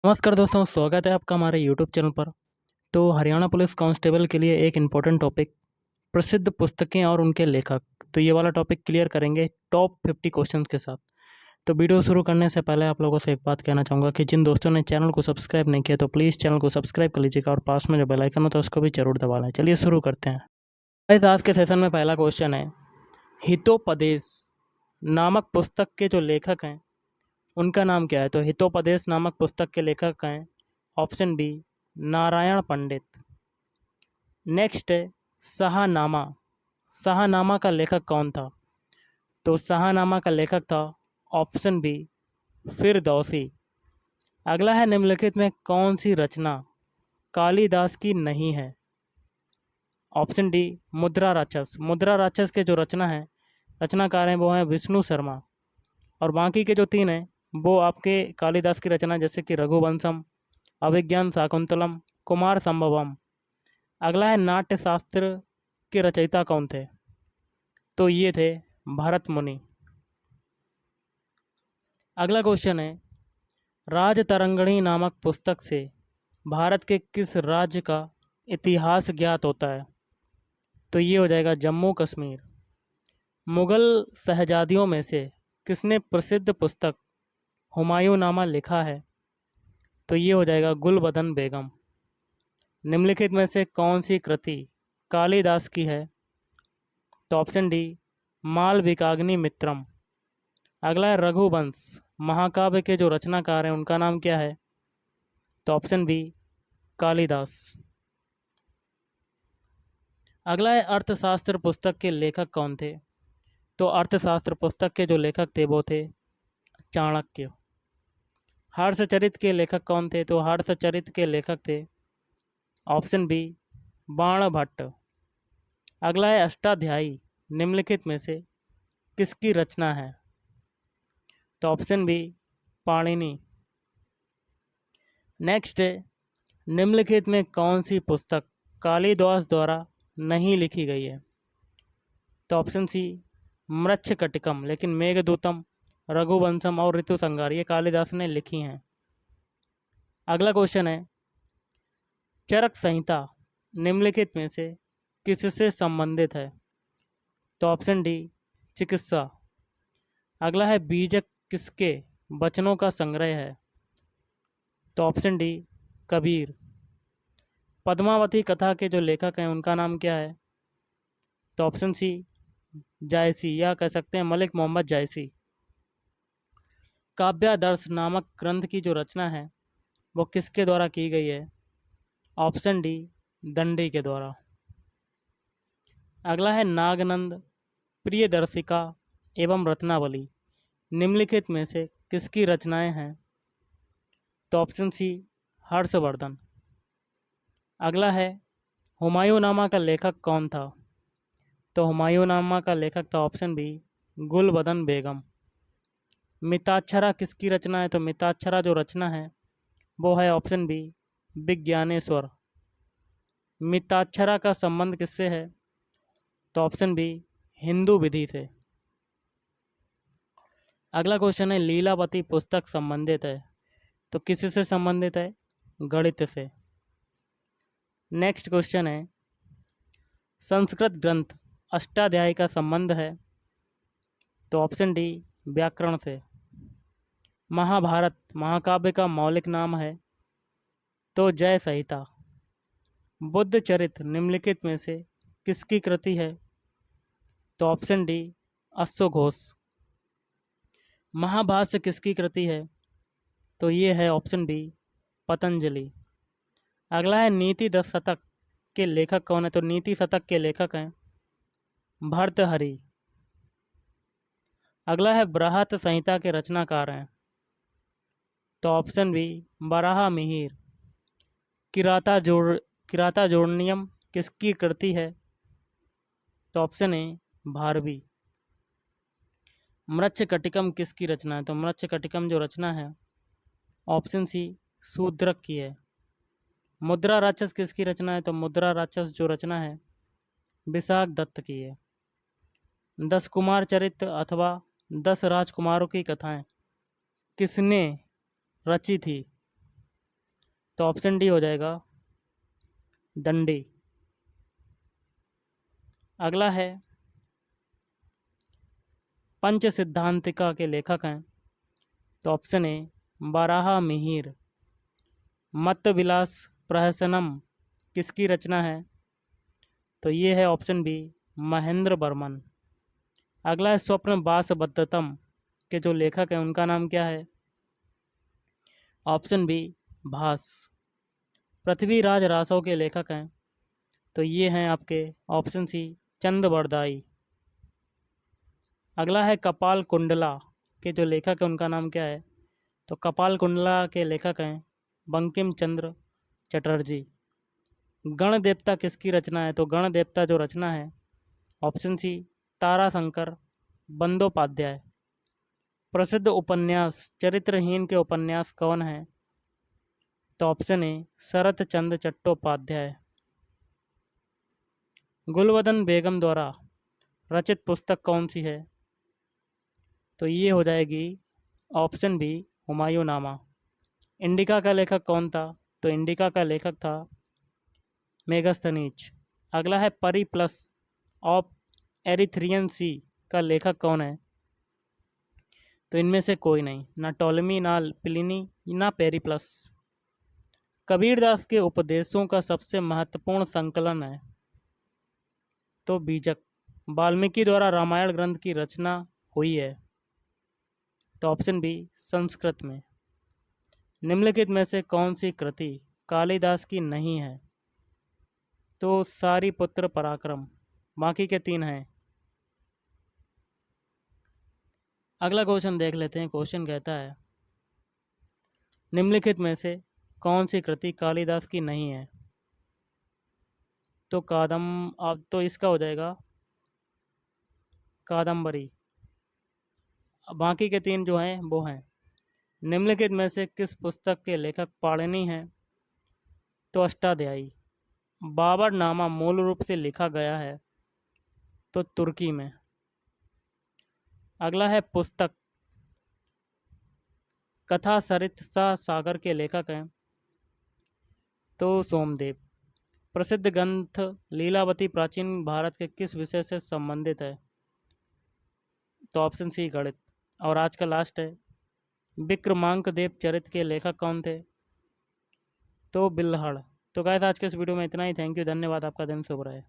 नमस्कार दोस्तों, स्वागत है आपका हमारे यूट्यूब चैनल पर। तो हरियाणा पुलिस कांस्टेबल के लिए एक इम्पोर्टेंट टॉपिक, प्रसिद्ध पुस्तकें और उनके लेखक। तो ये वाला टॉपिक क्लियर करेंगे टॉप 50 क्वेश्चंस के साथ। तो वीडियो शुरू करने से पहले आप लोगों से एक बात कहना चाहूँगा कि जिन दोस्तों ने चैनल को सब्सक्राइब नहीं किया तो प्लीज़ चैनल को सब्सक्राइब कर लीजिएगा और पास में जो बेल आइकन होता है उसको भी जरूर दबा लें। चलिए शुरू करते हैं। आज के सेशन में पहला क्वेश्चन है, हितोपदेश नामक पुस्तक के जो लेखक हैं उनका नाम क्या है? तो हितोपदेश नामक पुस्तक के लेखक हैं ऑप्शन बी नारायण पंडित। नेक्स्ट है शाहनामा। शाहनामा का लेखक कौन था? तो शाहनामा का लेखक था ऑप्शन बी फिरदौसी। अगला है, निम्नलिखित में कौन सी रचना कालिदास की नहीं है? ऑप्शन डी मुद्रा राक्षस। मुद्रा राक्षस के जो रचनाकार हैं वो हैं विष्णु शर्मा, और बाकी के जो तीन हैं वो आपके कालिदास की रचना जैसे कि रघुवंशम, अभिज्ञान शाकुंतलम, कुमार संभवम। अगला है, नाट्य शास्त्र के रचयिता कौन थे? तो ये थे भरत मुनि। अगला क्वेश्चन है, राजतरंगिणी नामक पुस्तक से भारत के किस राज्य का इतिहास ज्ञात होता है? तो ये हो जाएगा जम्मू कश्मीर। मुगल शहजादियों में से किसने प्रसिद्ध पुस्तक हुमायूंनामा लिखा है? तो ये हो जाएगा गुलबदन बेगम। निम्नलिखित में से कौन सी कृति कालिदास की है? तो ऑप्शन डी मालविकाग्नि मित्रम। अगला है, रघुवंश महाकाव्य के जो रचनाकार हैं उनका नाम क्या है? तो ऑप्शन बी कालिदास। अगला है, अर्थशास्त्र पुस्तक के लेखक कौन थे? तो अर्थशास्त्र पुस्तक के जो लेखक थे वो थे चाणक्य। हर्षचरित के लेखक कौन थे? तो हर्षचरित के लेखक थे ऑप्शन बी बाणभट्ट। अगला है, अष्टाध्यायी निम्नलिखित में से किसकी रचना है? तो ऑप्शन बी पाणिनि। नेक्स्ट है, निम्नलिखित में कौन सी पुस्तक कालिदास द्वारा नहीं लिखी गई है? तो ऑप्शन सी मृच्छकटिकम, लेकिन मेघदूतम, रघुवंशम और ऋतुसंहार ये कालिदास ने लिखी हैं। अगला क्वेश्चन है, चरक संहिता निम्नलिखित में से किससे संबंधित है? तो ऑप्शन डी चिकित्सा। अगला है, बीजक किसके वचनों का संग्रह है? तो ऑप्शन डी कबीर। पद्मावती कथा के जो लेखक हैं उनका नाम क्या है? तो ऑप्शन सी जायसी, या कह सकते हैं मलिक मोहम्मद जायसी। काव्यादर्श नामक ग्रंथ की जो रचना है वो किसके द्वारा की गई है? ऑप्शन डी दंडी के द्वारा। अगला है, नागनंद, प्रियदर्शिका एवं रत्नावली निम्नलिखित में से किसकी रचनाएं हैं? तो ऑप्शन सी हर्षवर्धन। अगला है, हुमायूंनामा का लेखक कौन था? तो हुमायूंनामा का लेखक था ऑप्शन बी गुलबदन बेगम। मिताक्षरा किसकी रचना है? तो मिताक्षरा जो रचना है वो है ऑप्शन बी विज्ञानेश्वर। मिताक्षरा का संबंध किससे है? तो ऑप्शन बी हिंदू विधि से। अगला क्वेश्चन है, लीलावती पुस्तक संबंधित है, तो किससे संबंधित है? गणित से। नेक्स्ट क्वेश्चन है, संस्कृत ग्रंथ अष्टाध्यायी का संबंध है? तो ऑप्शन डी व्याकरण से। महाभारत महाकाव्य का मौलिक नाम है? तो जय संहिता। बुद्ध चरित्र निम्नलिखित में से किसकी कृति है? तो ऑप्शन डी अश्वघोष। महाभाष्य किसकी कृति है? तो ये है ऑप्शन बी पतंजलि। अगला है, नीति 10 शतक के लेखक कौन है? तो नीति शतक के लेखक हैं भर्तृहरि। अगला है, बृहत संहिता के रचनाकार हैं? तो ऑप्शन बी वराह मिहिर। किराता जोड़नियम किसकी कृति है? तो ऑप्शन ए भारवी। मृच्छकटिकम किसकी रचना है? तो मृच्छकटिकम जो रचना है ऑप्शन सी शूद्रक की है। मुद्रा राक्षस किसकी रचना है? तो मुद्रा राक्षस जो रचना है विशाख दत्त की है। 10 कुमार चरित्र अथवा 10 राजकुमारों की कथाएं किसने रची थी? तो ऑप्शन डी हो जाएगा दंडी। अगला है पंच सिद्धांतिका के लेखक हैं, तो ऑप्शन ए बाराह मिहिर। मत विलास प्रहसनम किसकी रचना है, तो ये है ऑप्शन बी महेंद्र बर्मन। अगला है स्वप्न बासवदत्तम के जो लेखक हैं उनका नाम क्या है, ऑप्शन बी भास। पृथ्वीराज रासव के लेखक हैं, तो ये हैं आपके ऑप्शन सी चंद बरदाई। अगला है कपाल कुंडला के जो लेखक हैं उनका नाम क्या है, तो कपाल कुंडला के लेखक हैं बंकिम चंद्र चटर्जी। गण देवता किसकी रचना है, तो गण देवता जो रचना है ऑप्शन सी ताराशंकर बंदोपाध्याय। प्रसिद्ध उपन्यास चरित्रहीन के उपन्यास कौन है, तो ऑप्शन ए शरत चंद्र चट्टोपाध्याय। गुलवदन बेगम द्वारा रचित पुस्तक कौन सी है, तो ये हो जाएगी ऑप्शन बी हुमायूं नामा। इंडिका का लेखक कौन था, तो इंडिका का लेखक था मेगास्थनीज। अगला है परी प्लस ऑफ एरिथ्रियन सी का लेखक कौन है, तो इनमें से कोई नहीं, ना टॉलमी ना प्लिनी ना पेरिप्लस। कबीरदास के उपदेशों का सबसे महत्वपूर्ण संकलन है, तो बीजक। वाल्मीकि द्वारा रामायण ग्रंथ की रचना हुई है, तो ऑप्शन बी संस्कृत में। निम्नलिखित में से कौन सी कृति कालिदास की नहीं है, तो सारी पुत्र पराक्रम। बाकी के तीन हैं। अगला क्वेश्चन देख लेते हैं। क्वेश्चन कहता है निम्नलिखित में से कौन सी कृति कालिदास की नहीं है, तो अब तो इसका हो जाएगा कादम्बरी। बाकी के तीन जो हैं वो हैं निम्नलिखित में से किस पुस्तक के लेखक पाणिनि हैं, तो अष्टाध्यायी। बाबरनामा मूल रूप से लिखा गया है, तो तुर्की में। अगला है पुस्तक कथा सरित्सा सागर के लेखक हैं, तो सोमदेव। प्रसिद्ध ग्रंथ लीलावती प्राचीन भारत के किस विषय से संबंधित है, तो ऑप्शन सी गणित। और आज का लास्ट है विक्रमांक देव चरित्र के लेखक कौन थे, तो बिल्हड़। तो गाइस आज के इस वीडियो में इतना ही। थैंक यू, धन्यवाद। आपका दिन शुभ रहे।